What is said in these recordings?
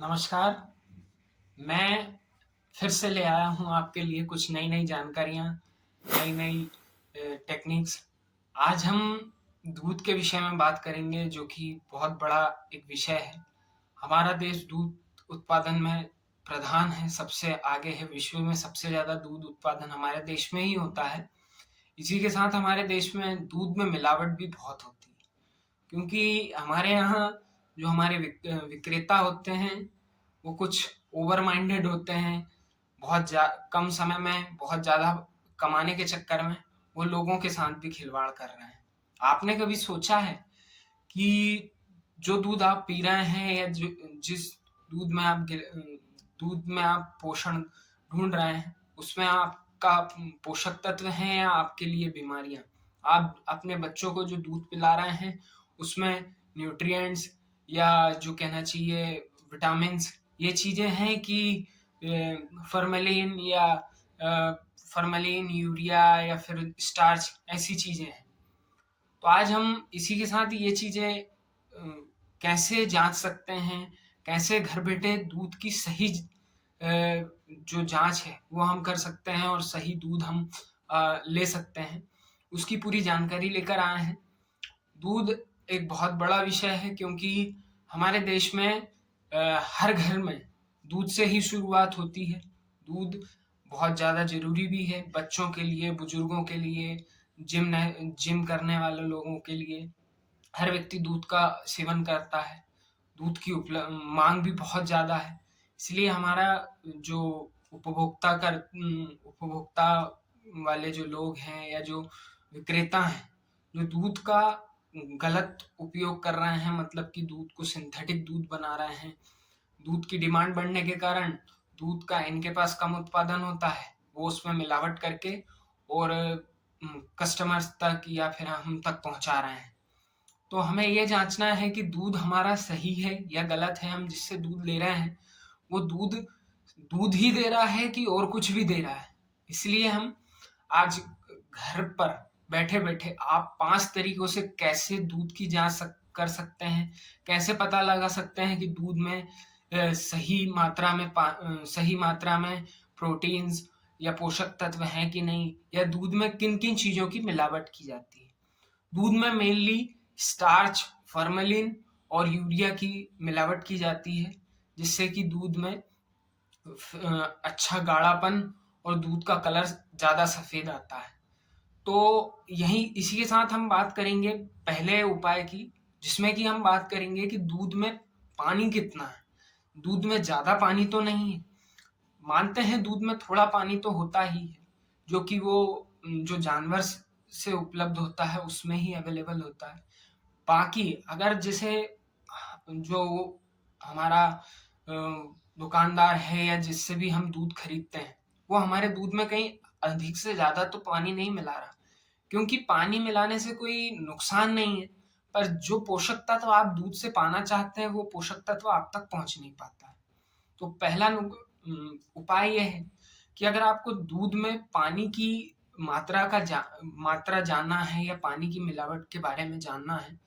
नमस्कार, मैं फिर से ले आया हूँ आपके लिए कुछ नई-नई जानकारियाँ, नई-नई टेक्निक्स। आज हम दूध के विषय में बात करेंगे जो कि बहुत बड़ा एक विषय है। हमारा देश दूध उत्पादन में प्रधान है, सबसे आगे है, विश्व में सबसे ज़्यादा दूध उत्पादन हमारे देश में ही होता है। इसी के साथ हमारे देश में दूध में मिलावट भी बहुत होती है, क्योंकि हमारे यहाँ जो हमारे विक्रेता होते हैं वो कुछ ओवर माइंडेड होते हैं। कम समय में बहुत ज़्यादा कमाने के चक्कर में वो लोगों के साथ भी खिलवाड़ कर रहे हैं। आपने कभी सोचा है कि जो दूध आप पी रहे हैं या जिस दूध में दूध में आप पोषण ढूंढ रहे हैं उसमें आपका पोषक तत्व है या आपके लिए बीमारियां? आप अपने बच्चों को जो दूध पिला रहे हैं उसमें न्यूट्रिएंट्स या जो कहना चाहिए विटामिन्स, ये चीजें हैं कि फॉर्मेलिन या फॉर्मेलिन, यूरिया या फिर स्टार्च, ऐसी चीजें हैं। तो आज हम इसी के साथ ये चीजें कैसे जांच सकते हैं, कैसे घर बैठे दूध की सही जो जांच है वो हम कर सकते हैं और सही दूध हम ले सकते हैं, उसकी पूरी जानकारी लेकर आए हैं। दूध एक बहुत बड़ा विषय है क्योंकि हमारे देश में हर घर में दूध से ही शुरुआत होती है। दूध बहुत ज़्यादा ज़रूरी भी है बच्चों के लिए, बुजुर्गों के लिए, जिम करने वाले लोगों के लिए। हर व्यक्ति दूध का सेवन करता है। दूध की मांग भी बहुत ज़्यादा है। इसलिए हमारा जो उपभोक्ता वाले जो लोग हैं या जो विक्रेता हैं, जो दूध का गलत उपयोग कर रहे हैं, मतलब कि दूध को सिंथेटिक दूध बना रहे हैं। दूध की डिमांड बढ़ने के कारण दूध का इनके पास कम उत्पादन होता है, वो उसमें मिलावट करके और कस्टमर्स तक या फिर हम तक पहुंचा रहे हैं। तो हमें ये जांचना है कि दूध हमारा सही है या गलत है। हम जिससे दूध ले रहे हैं वो दूध दूध ही दे रहा है कि और कुछ भी दे रहा है। इसलिए हम आज घर पर बैठे-बैठे आप 5 तरीकों से कैसे दूध की जाँच कर सकते हैं, कैसे पता लगा सकते हैं कि दूध में सही मात्रा में प्रोटीन्स या पोषक तत्व हैं कि नहीं, या दूध में किन-किन चीज़ों की मिलावट की जाती है। दूध में मेनली स्टार्च, फॉर्मेलिन और यूरिया की मिलावट की जाती है, जिससे कि दूध में अच्छा गाढ़ापन और दूध का कलर ज़्यादा सफ़ेद आता है। तो इसी के साथ हम बात करेंगे पहले उपाय की, जिसमें कि हम बात करेंगे कि दूध में पानी कितना है। दूध में ज़्यादा पानी तो नहीं है। मानते हैं दूध में थोड़ा पानी तो होता ही है, जो कि वो जो जानवर से उपलब्ध होता है उसमें ही अवेलेबल होता है। बाकी अगर जैसे जो हमारा दुकानदार है या जिससे भी हम दूध खरीदते हैं, वो हमारे दूध में कहीं अधिक से ज़्यादा तो पानी नहीं मिला रहा, क्योंकि पानी मिलाने से कोई नुकसान नहीं है, पर जो पोषक तत्व आप दूध से पाना चाहते हैं वो पोषक तत्व आप तक पहुँच नहीं पाता है। तो पहला उपाय ये है कि अगर आपको दूध में पानी की मात्रा जानना है या पानी की मिलावट के बारे में जानना है,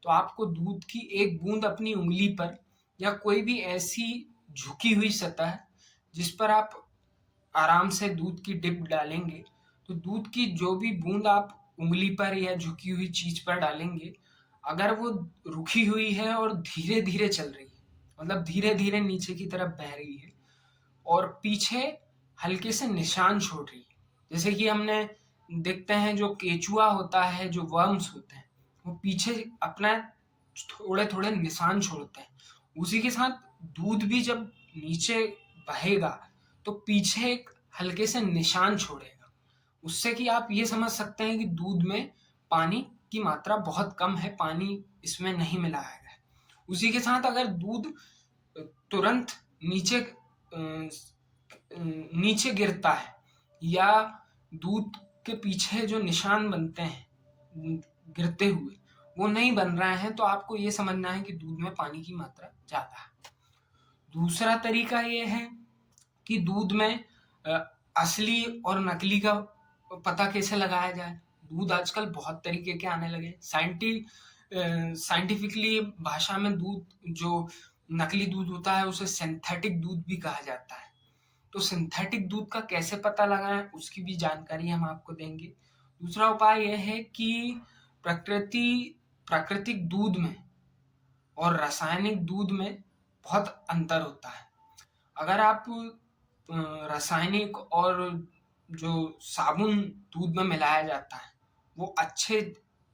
तो आपको दूध की एक बूंद अपनी उंगली पर या कोई भी ऐसी झुकी हुई सतह जिस पर आप आराम से दूध की डिप डालेंगे, तो दूध की जो भी बूंद आप उंगली पर या झुकी हुई चीज पर डालेंगे, अगर वो रुकी हुई है और धीरे धीरे चल रही है, मतलब धीरे धीरे नीचे की तरफ बह रही है और पीछे हल्के से निशान छोड़ रही है, जैसे कि हमने देखते हैं जो केचुआ होता है, जो वर्म्स होते हैं, वो पीछे अपना थोड़े थोड़े निशान छोड़ते हैं। उसी के साथ दूध भी जब नीचे बहेगा तो पीछे एक हल्के से निशान छोड़ेगा, उससे कि आप ये समझ सकते हैं कि दूध में पानी की मात्रा बहुत कम है, पानी इसमें नहीं मिलाया गया है। उसी के साथ अगर दूध तुरंत नीचे गिरता है या दूध के पीछे जो निशान बनते हैं गिरते हुए वो नहीं बन रहे हैं, तो आपको ये समझना है कि दूध में पानी की मात्रा ज़्यादा है। दूसरा तरीका ये है कि दूध में असली और नकली का पता कैसे लगाया जाए। दूध आजकल बहुत तरीके के आने लगे। साइंटिफिकली भाषा में दूध जो नकली दूध होता है उसे सिंथेटिक दूध भी कहा जाता है। तो सिंथेटिक दूध का कैसे पता लगाएं उसकी भी जानकारी हम आपको देंगे। दूसरा उपाय यह है कि प्राकृतिक दूध में और रासायनिक दूध में बहुत अंतर होता है। अगर आप रासायनिक और जो साबुन दूध में मिलाया जाता है वो अच्छे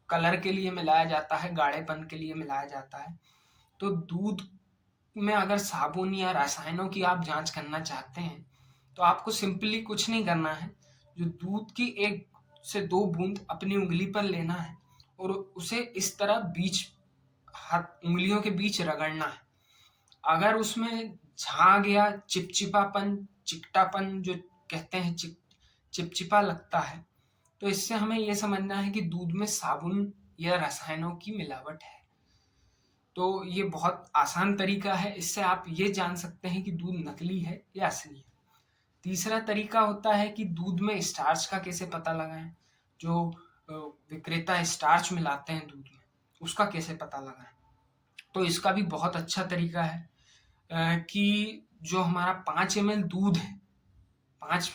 कलर के लिए मिलाया जाता है, गाढ़ेपन के लिए मिलाया जाता है। तो दूध में अगर साबुन या रसायनों की आप जांच करना चाहते हैं तो आपको सिंपली कुछ नहीं करना है, जो दूध की 1 से 2 बूंद अपनी उंगली पर लेना है और उसे इस तरह बीच हाथ उंगलियों के बीच रगड़ना है। अगर उसमें झाग या चिपचिपापन, चिकटापन जो कहते हैं चिपचिपा लगता है तो इससे हमें यह समझना है कि दूध में साबुन या रसायनों की मिलावट है। तो ये बहुत आसान तरीका है, इससे आप ये जान सकते हैं कि दूध नकली है या असली है। तीसरा तरीका होता है कि दूध में स्टार्च का कैसे पता लगाएं। जो विक्रेता स्टार्च मिलाते हैं दूध में उसका कैसे पता लगाएं। तो इसका भी बहुत अच्छा तरीका है कि जो हमारा 5 ml दूध है, 5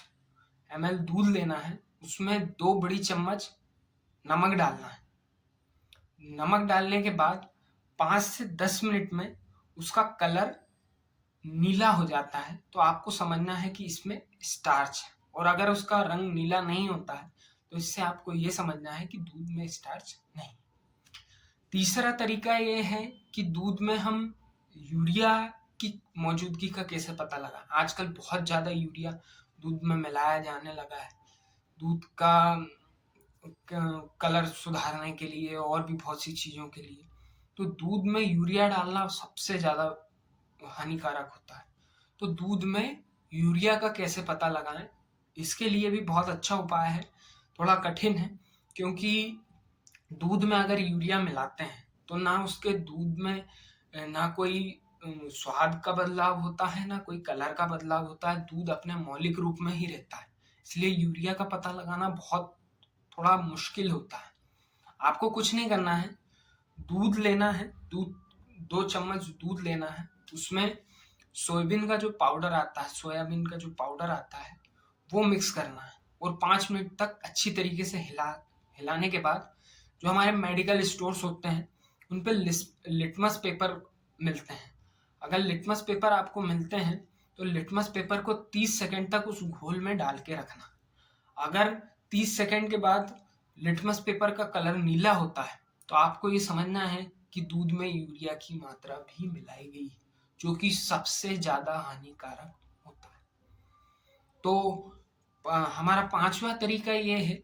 ml दूध लेना है, उसमें 2 बड़ी चम्मच नमक डालना है। नमक डालने के बाद 5 से 10 मिनट में उसका कलर नीला हो जाता है तो आपको समझना है कि इसमें स्टार्च है। और अगर उसका रंग नीला नहीं होता है तो इससे आपको ये समझना है कि दूध में स्टार्च नहीं। तीसरा तरीका ये है कि दूध में हम यूरिया की मौजूदगी का कैसे पता लगाएं। आजकल बहुत ज़्यादा यूरिया दूध में मिलाया जाने लगा है, दूध का कलर सुधारने के लिए और भी बहुत सी चीज़ों के लिए। तो दूध में यूरिया डालना सबसे ज़्यादा हानिकारक होता है। तो दूध में यूरिया का कैसे पता लगाएं, इसके लिए भी बहुत अच्छा उपाय है। थोड़ा कठिन है क्योंकि दूध में अगर यूरिया मिलाते हैं तो ना उसके दूध में ना कोई स्वाद का बदलाव होता है, ना कोई कलर का बदलाव होता है। दूध अपने मौलिक रूप में ही रहता है, इसलिए यूरिया का पता लगाना बहुत थोड़ा मुश्किल होता है। आपको कुछ नहीं करना है, दूध लेना है, 2 चम्मच दूध लेना है, उसमें सोयाबीन का जो पाउडर आता है वो मिक्स करना है और 5 मिनट तक अच्छी तरीके से हिलाने के बाद जो हमारे मेडिकल स्टोर्स होते हैं उन पे लिटमस पेपर मिलते हैं। अगर लिटमस पेपर आपको मिलते हैं तो लिटमस पेपर को 30 सेकंड तक उस घोल में डाल के रखना। अगर 30 सेकंड के बाद लिटमस पेपर का कलर नीला होता है तो आपको ये समझना है कि दूध में यूरिया की मात्रा भी मिलाई गई, जो कि सबसे ज़्यादा हानिकारक होता है। तो हमारा 5वां तरीका ये है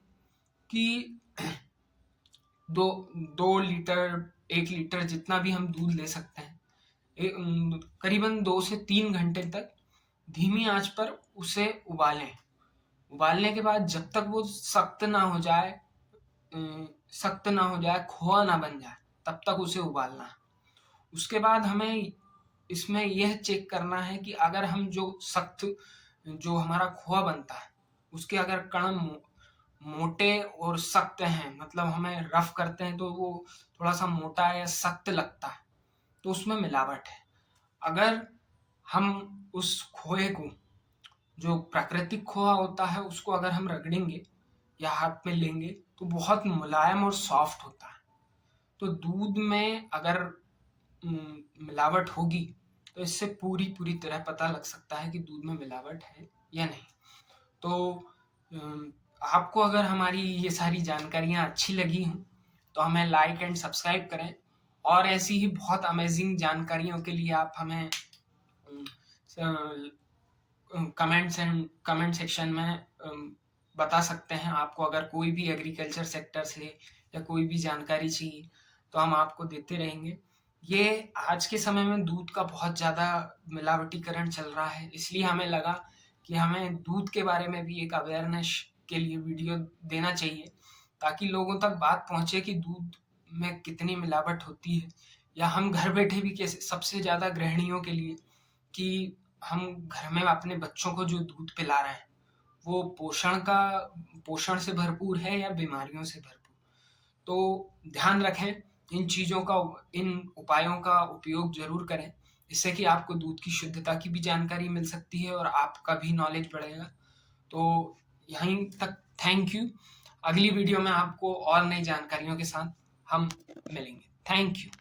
कि 2 लीटर 1 लीटर जितना भी हम दूध ले सकते हैं, करीबन 2 से 3 घंटे तक धीमी आंच पर उसे उबालें। उबालने के बाद जब तक वो सख्त ना हो जाए, खोआ ना बन जाए, तब तक उसे उबालना है। उसके बाद हमें इसमें यह चेक करना है कि अगर हम जो हमारा खोआ बनता है उसके अगर कण मोटे और सख्त हैं, मतलब हमें रफ करते हैं तो वो थोड़ा सा मोटा या सख्त लगता है, तो उसमें मिलावट है। अगर हम उस खोए को, जो प्राकृतिक खोआ होता है, उसको अगर हम रगड़ेंगे या हाथ में लेंगे तो बहुत मुलायम और सॉफ्ट होता है। तो दूध में अगर मिलावट होगी तो इससे पूरी तरह पता लग सकता है कि दूध में मिलावट है या नहीं। तो आपको अगर हमारी ये सारी जानकारियाँ अच्छी लगी हों तो हमें लाइक एंड सब्सक्राइब करें और ऐसी ही बहुत अमेजिंग जानकारियों के लिए आप हमें कमेंट सेक्शन में बता सकते हैं। आपको अगर कोई भी एग्रीकल्चर सेक्टर से या कोई भी जानकारी चाहिए तो हम आपको देते रहेंगे। ये आज के समय में दूध का बहुत ज़्यादा मिलावटीकरण चल रहा है, इसलिए हमें लगा कि हमें दूध के बारे में भी एक अवेयरनेस के लिए वीडियो देना चाहिए, ताकि लोगों तक बात पहुँचे कि दूध में कितनी मिलावट होती है। या हम घर बैठे भी कैसे, सबसे ज़्यादा गृहिणियों के लिए, कि हम घर में अपने बच्चों को जो दूध पिला रहे हैं वो पोषण से भरपूर है या बीमारियों से भरपूर। तो ध्यान रखें, इन उपायों का उपयोग जरूर करें। इससे कि आपको दूध की शुद्धता की भी जानकारी मिल सकती है और आपका भी नॉलेज बढ़ेगा। तो यहीं तक, थैंक यू। अगली वीडियो में आपको और नई जानकारियों के साथ हम मिलेंगे। Thank you.